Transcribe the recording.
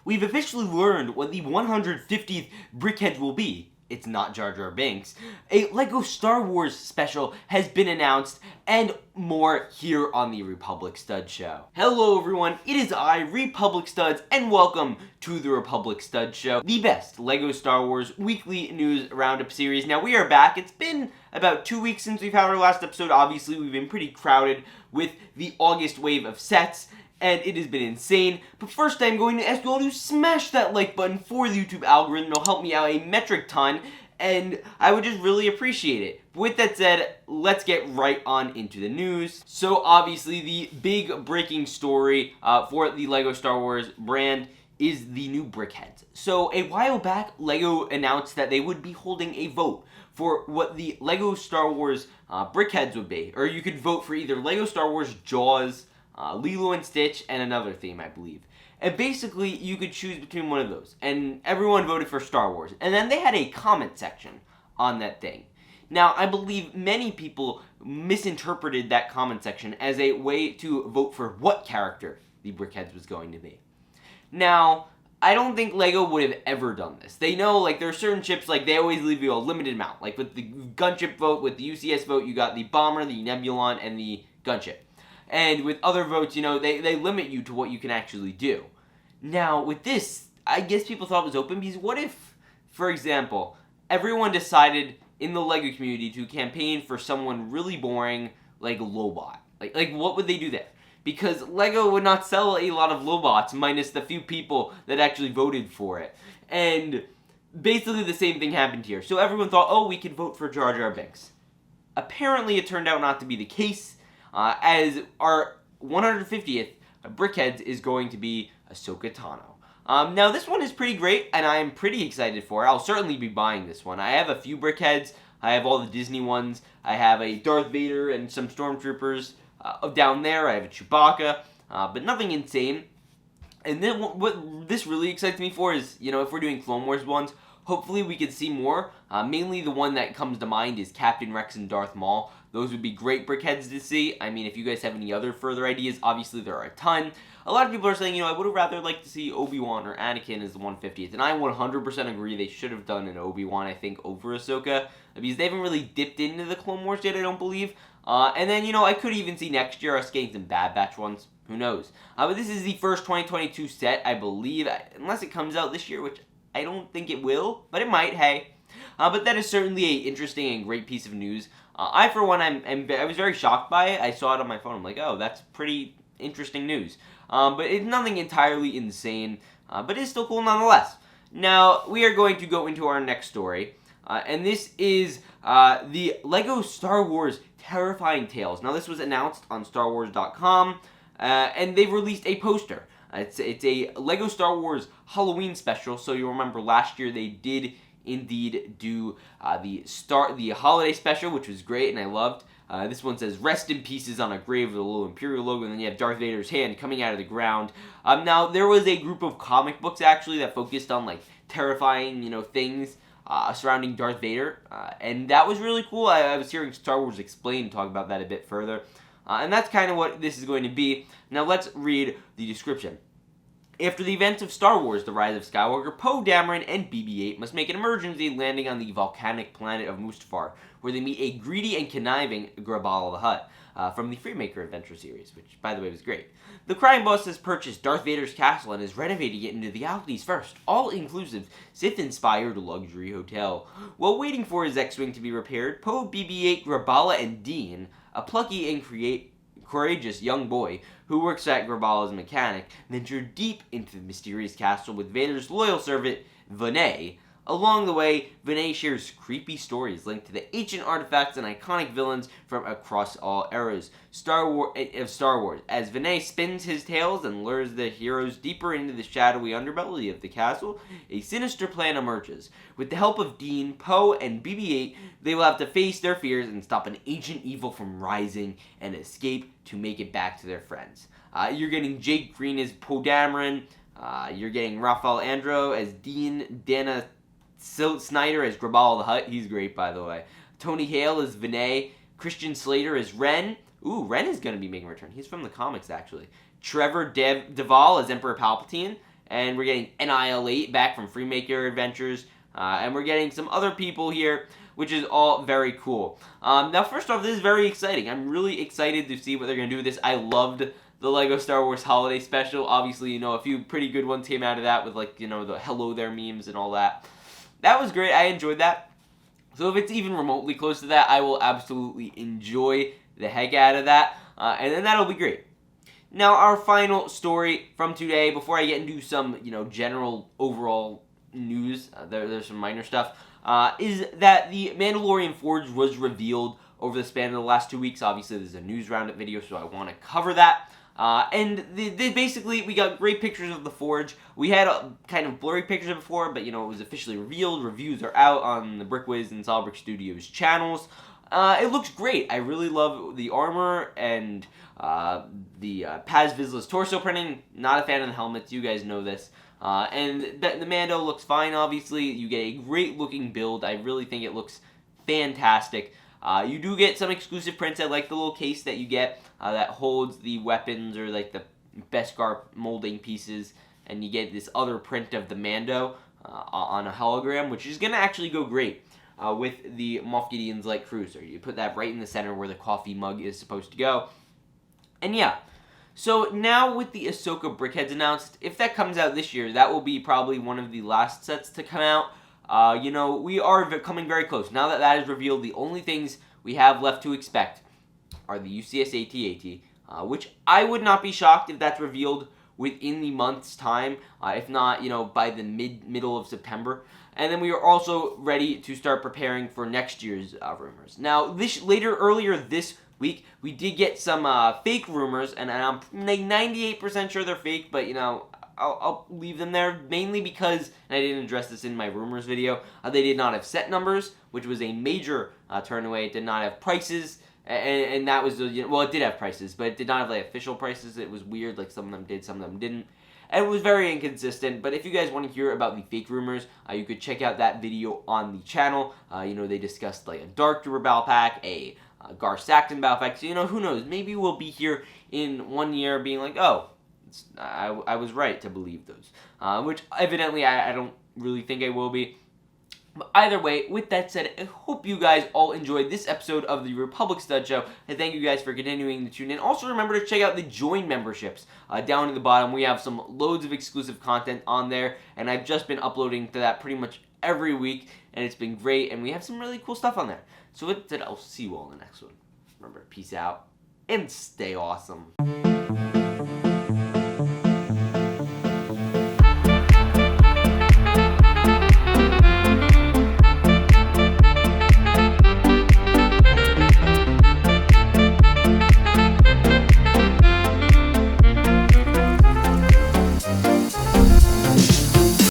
we've officially learned what the 150th Brickheadz will be. It's not Jar Jar Binks. A LEGO Star Wars special has been announced, and more here on the Republic Studs Show. Hello everyone, it is I, Republic Studs, and welcome to the Republic Studs Show, the best LEGO Star Wars weekly news roundup series. Now we are back. It's been about 2 weeks since we've had our last episode. Obviously we've been pretty crowded with the August wave of sets, and it has been insane. But first I'm going to ask you all to smash that like button for the YouTube algorithm. It'll help me out a metric ton, and I would just really appreciate it. But with that said, let's get right on into the news. So obviously the big breaking story for the LEGO Star Wars brand is the new Brickheadz. So a while back, LEGO announced that they would be holding a vote for what the LEGO Star Wars Brickheadz would be. Or you could vote for either LEGO Star Wars Jaws, Lilo and Stitch, and another theme, I believe. And basically, you could choose between one of those. And everyone voted for Star Wars. And then they had a comment section on that thing. Now, I believe many people misinterpreted that comment section as a way to vote for what character the Brickheadz was going to be. Now, I don't think LEGO would have ever done this. They know, like, there are certain ships, like, they always leave you a limited amount. Like, with the gunship vote, with the UCS vote, you got the bomber, the Nebulon, and the gunship. And with other votes, you know, they limit you to what you can actually do. Now, with this, I guess people thought it was open because what if, for example, everyone decided in the LEGO community to campaign for someone really boring like Lobot? Like what would they do there? Because LEGO would not sell a lot of Lobots minus the few people that actually voted for it. And basically the same thing happened here. So everyone thought, oh, we could vote for Jar Jar Binks. Apparently it turned out not to be the case. As our 150th Brickheadz is going to be Ahsoka Tano. Now this one is pretty great, and I am pretty excited for it. I'll certainly be buying this one. I have a few Brickheadz. I have all the Disney ones. I have a Darth Vader and some Stormtroopers down there. I have a Chewbacca, but nothing insane. And then what this really excites me for is, you know, if we're doing Clone Wars ones, hopefully we could see more. Mainly the one that comes to mind is Captain Rex and Darth Maul. Those would be great Brickheadz to see. I mean, if you guys have any other further ideas, obviously there are a ton. A lot of people are saying, you know, I would have rather liked to see Obi-Wan or Anakin as the 150th. And I 100% agree they should have done an Obi-Wan, I think, over Ahsoka. Because they haven't really dipped into the Clone Wars yet, I don't believe. And then, you know, I could even see next year us getting some Bad Batch ones. Who knows? But this is the first 2022 set, I believe. Unless it comes out this year, which I don't think it will. But it might, hey. But that is certainly an interesting and great piece of news. I, for one, I was very shocked by it. I saw it on my phone. I'm like, oh, that's pretty interesting news. But it's nothing entirely insane, but it's still cool nonetheless. Now, we are going to go into our next story, and this is the LEGO Star Wars Terrifying Tales. Now, this was announced on StarWars.com, and they've released a poster. It's a LEGO Star Wars Halloween special, so you'll remember last year they did indeed do the holiday special, which was great and I loved. This one says rest in pieces on a grave with a little Imperial logo, and then you have Darth Vader's hand coming out of the ground. Now there was a group of comic books actually that focused on like terrifying, you know, things surrounding Darth Vader, and that was really cool. I was hearing Star Wars Explained talk about that a bit further, and that's kind of what this is going to be. Now let's read the description. After the events of Star Wars The Rise of Skywalker, Poe Dameron and BB-8 must make an emergency landing on the volcanic planet of Mustafar, where they meet a greedy and conniving Grabal the Hutt from the Freemaker Adventure series, which, by the way, was great. The crime boss has purchased Darth Vader's castle and is renovating it into the galaxy's first, all-inclusive, Sith-inspired luxury hotel. While waiting for his X-Wing to be repaired, Poe, BB-8, Grabala, and Dean, a plucky and courageous young boy who works at Grabala's mechanic, venture deep into the mysterious castle with Vader's loyal servant, Vinay. Along the way, Vinay shares creepy stories linked to the ancient artifacts and iconic villains from across all eras of Star Wars, as Vinay spins his tales and lures the heroes deeper into the shadowy underbelly of the castle. A sinister plan emerges. With the help of Dean, Poe, and BB-8, they will have to face their fears and stop an ancient evil from rising and escape to make it back to their friends. You're getting Jake Green as Poe Dameron. You're getting Raphael Andro as Dean, Dana Snyder as Grabal the Hutt. He's great, by the way. Tony Hale as Vinay. Christian Slater as Ren. Ren is going to be making a return. He's from the comics, actually. Trevor Duvall as Emperor Palpatine. and we're getting Annihilate back from Freemaker Adventures, and we're getting some other people here, which is all very cool. Now, first off, this is very exciting. I'm really excited to see what they're going to do with this. I loved the LEGO Star Wars Holiday Special. Obviously, you know, a few pretty good ones came out of that with, like, you know, the Hello There memes and all that. That was great. I enjoyed that. So if it's even remotely close to that, I will absolutely enjoy the heck out of that, and then that'll be great. Now, our final story from today, before I get into some, you know, general overall news, there's some minor stuff, is that the Mandalorian Forge was revealed over the span of the last 2 weeks. Obviously, this is a news roundup video, so I want to cover that. And basically, we got great pictures of the Forge. We had kind of blurry pictures of it before, but, you know, it was officially revealed. Reviews are out on the Brickheadz and Brick Studios channels. It looks great. I really love the armor and the Paz Vizsla's torso printing. Not a fan of the helmets. You guys know this. And the Mando looks fine, obviously. You get a great-looking build. I really think it looks fantastic. You do get some exclusive prints. I like the little case that you get that holds the weapons or, like, the Beskar molding pieces. And you get this other print of the Mando on a hologram, which is going to actually go great with the Moff Gideon's light cruiser. You put that right in the center where the coffee mug is supposed to go. And yeah. So now with the Ahsoka Brickheadz announced, if that comes out this year, that will be probably one of the last sets to come out. You know, we are coming very close. Now that that is revealed, the only things we have left to expect are the UCS AT-AT, which I would not be shocked if that's revealed within the month's time, if not, you know, by the middle of September. And then we are also ready to start preparing for next year's rumors. Now, earlier this week, we did get some fake rumors, and I'm like 98% sure they're fake, but, you know, I'll leave them there, mainly because, and I didn't address this in my rumors video, they did not have set numbers, which was a major turn away. It did not have prices, and that was, you know, well, it did have prices, but it did not have, like, official prices. It was weird, like, some of them did, some of them didn't. And it was very inconsistent, but if you guys want to hear about the fake rumors, you could check out that video on the channel. You know, they discussed, like, a Dark Trooper battle pack, a Gar Saxon battle pack, so, you know, who knows, maybe we'll be here in 1 year being like, oh, I was right to believe those, which evidently I don't really think I will be. But either way, with that said, I hope you guys all enjoyed this episode of the Republic Stud Show, and thank you guys for continuing to tune in. Also, remember to check out the Join memberships down at the bottom. We have some loads of exclusive content on there, and I've just been uploading to that pretty much every week, and it's been great, and we have some really cool stuff on there. So with that, I'll see you all in the next one. Remember, peace out, and stay awesome.